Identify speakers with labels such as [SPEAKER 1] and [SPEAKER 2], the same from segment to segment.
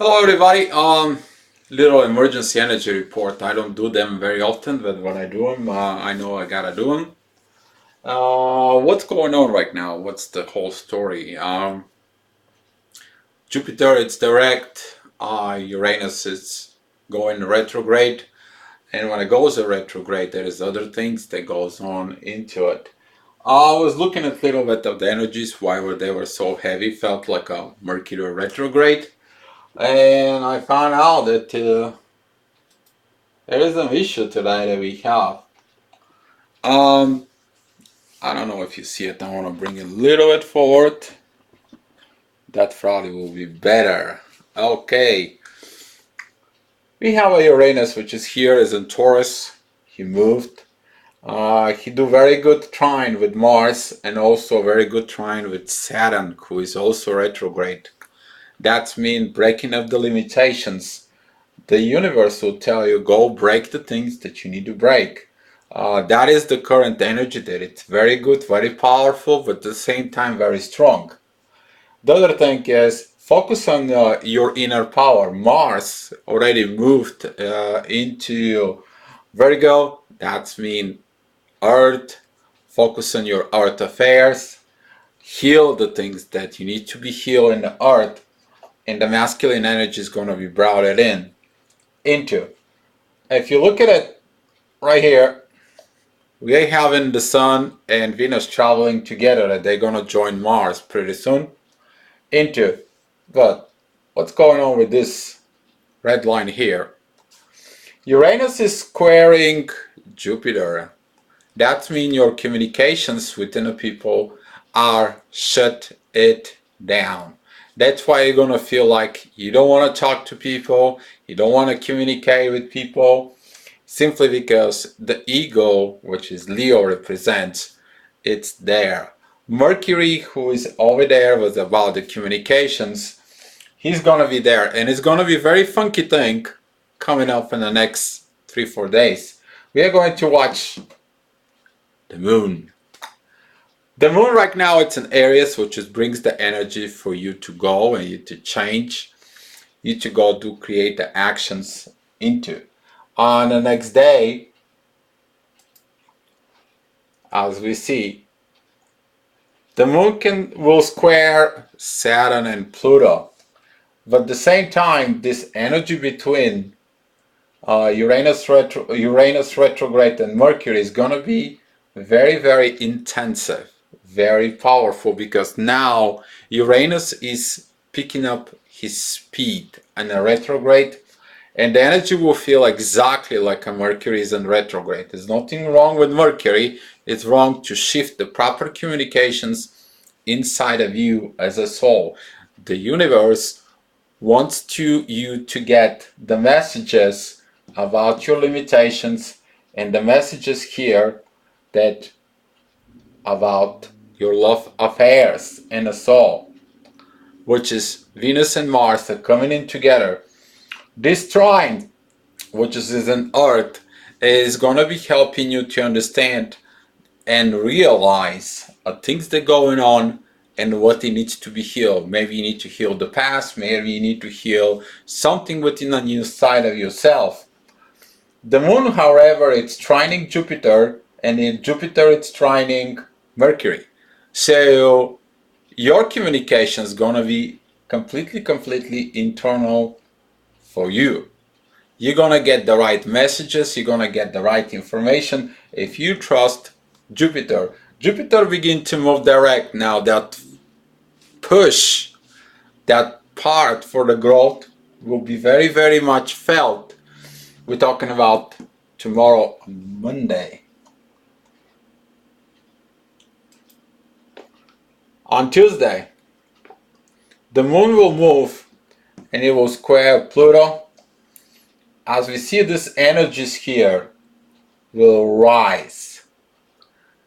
[SPEAKER 1] Hello everybody. Little emergency energy report. I don't do them very often, but when I do them, I know I gotta do them. What's going on right now? What's the whole story? Jupiter it's direct. Uranus is going retrograde, and when it goes retrograde, there is other things that goes on into it. I was looking at a little bit of the energies, why were they were so heavy. Felt like a Mercury retrograde, and I found out that. There is an issue today that we have. Um, I don't know if you see it. I want to bring it a little bit forward. That probably will be better. Okay. We have a Uranus which is here, is in Taurus. He moved. He do very good trine with Mars and also very good trine with Saturn, who is also retrograde. That means breaking up the limitations. The universe will tell you, go break the things that you need to break. That is the current energy, that it's very good, very powerful, but at the same time very strong. The other thing is focus on your inner power. Mars already moved into Virgo. That means Earth. Focus on your Earth affairs. Heal the things that you need to be healed in the Earth, and the masculine energy is going to be brought into. If you look at it right here, we are having the Sun and Venus traveling together, and they're gonna join Mars pretty soon into. But what's going on with this red line here? Uranus is squaring Jupiter. That means your communications within the people are shut it down. That's why you're gonna feel like you don't want to talk to people, you don't want to communicate with people, simply because the ego, which is Leo represents, it's there. Mercury, who is over there, was about the communications. He's gonna be there, and it's gonna be a very funky thing coming up in the next 3-4 days. We are going to watch the moon. The moon right now, it's in Aries, which just brings the energy for you to go and you to change, you to go to create the actions into. On the next day, as we see, the moon will square Saturn and Pluto, but at the same time, this energy between Uranus retrograde and Mercury is going to be very, very intensive, very powerful, because now Uranus is picking up his speed in a retrograde, and the energy will feel exactly like a Mercury is in retrograde. There's nothing wrong with Mercury. It's wrong to shift the proper communications inside of you as a soul. The universe wants you to get the messages about your limitations, and the messages here that about your love affairs in the soul, which is Venus and Mars are coming in together. This trine, which is in Earth, is going to be helping you to understand and realize things that are going on and what it needs to be healed. Maybe you need to heal the past, maybe you need to heal something within a new side of yourself. The moon, however, it's trining Jupiter, and in Jupiter it's trining Mercury. So your communication is going to be completely internal for you. You're going to get the right messages, you're going to get the right information if you trust Jupiter. Jupiter begin to move direct now. That push, that part for the growth will be very, very much felt. We're talking about tomorrow, Monday. On Tuesday, the moon will move and it will square Pluto. As we see, these energies here will rise.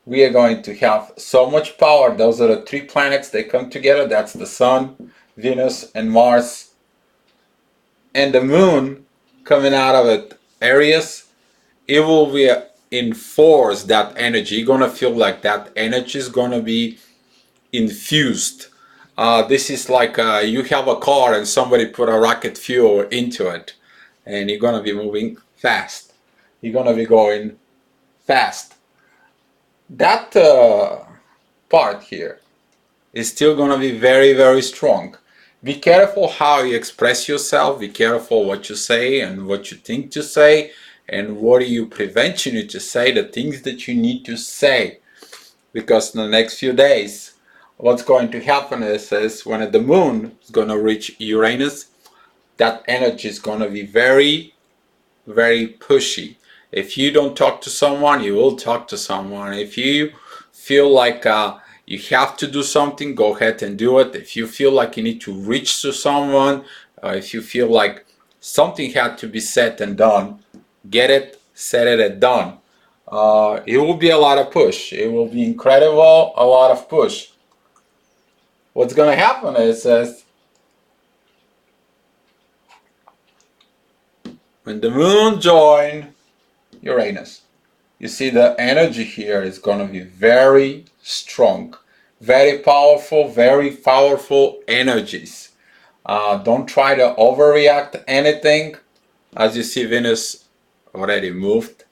[SPEAKER 1] We are going to have so much power. Those are the three planets that come together. That's the Sun, Venus, and Mars. And the moon coming out of it, Aries, it will be enforce that energy. You're going to feel like that energy is going to be infused This is like you have a car and somebody put a rocket fuel into it, and you're gonna be moving fast. You're gonna be going fast. That part here is still gonna be very, very strong. Be careful how you express yourself. Be careful what you say and what you think to say, and what are you preventing you to say the things that you need to say. Because in the next few days, what's going to happen is when the moon is going to reach Uranus, that energy is going to be very, very pushy. If you don't talk to someone, you will talk to someone. If you feel like you have to do something, go ahead and do it. If you feel like you need to reach to someone, if you feel like something had to be said and done, get it, said it, and done. It will be a lot of push. It will be incredible, a lot of push. What's going to happen is when the moon joins Uranus, you see the energy here is going to be very strong, very powerful energies. Don't try to overreact anything. As you see, Venus already moved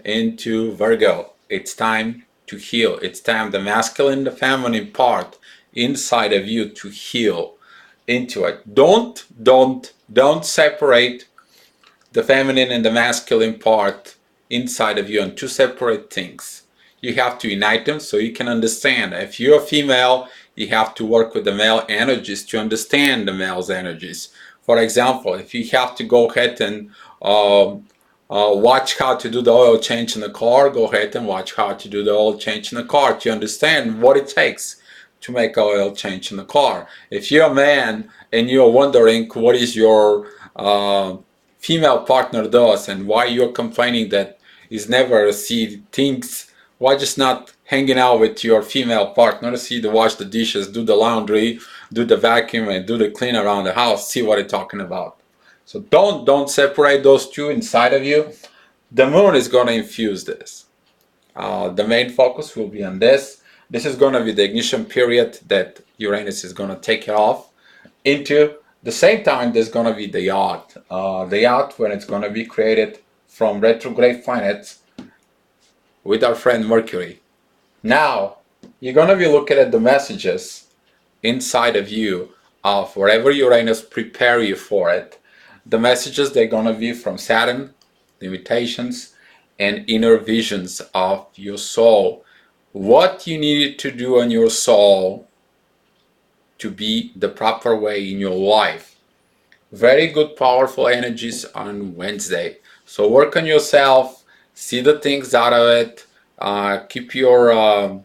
[SPEAKER 1] into Virgo. It's time to heal. It's time the masculine, the feminine part inside of you to heal into it. Don't separate the feminine and the masculine part inside of you on two separate things. You have to unite them so you can understand. If you're a female, you have to work with the male energies to understand the male's energies. For example, if you have to go ahead and watch how to do the oil change in the car, go ahead and watch how to do the oil change in the car to understand what it takes to make an oil change in the car. If you're a man and you're wondering what is your female partner does and why you're complaining that is never see things, why just not hanging out with your female partner, see to wash the dishes, do the laundry, do the vacuum, and do the clean around the house, see what I'm talking about. So don't separate those two inside of you. The moon is going to infuse this. The main focus will be on this. This is going to be the ignition period that Uranus is going to take it off into. The same time, there's going to be the yacht. The yacht, when it's going to be created from retrograde planets with our friend Mercury. Now, you're going to be looking at the messages inside of you of wherever Uranus prepare you for it. The messages, they're going to be from Saturn, limitations, and inner visions of your soul. What you needed to do on your soul to be the proper way in your life. Very good, powerful energies on Wednesday. So work on yourself, see the things out of it, keep your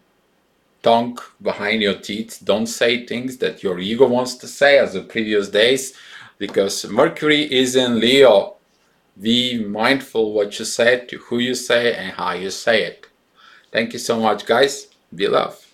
[SPEAKER 1] tongue behind your teeth. Don't say things that your ego wants to say as the previous days, because Mercury is in Leo. Be mindful what you say, to who you say, and how you say it. Thank you so much, guys. Be love.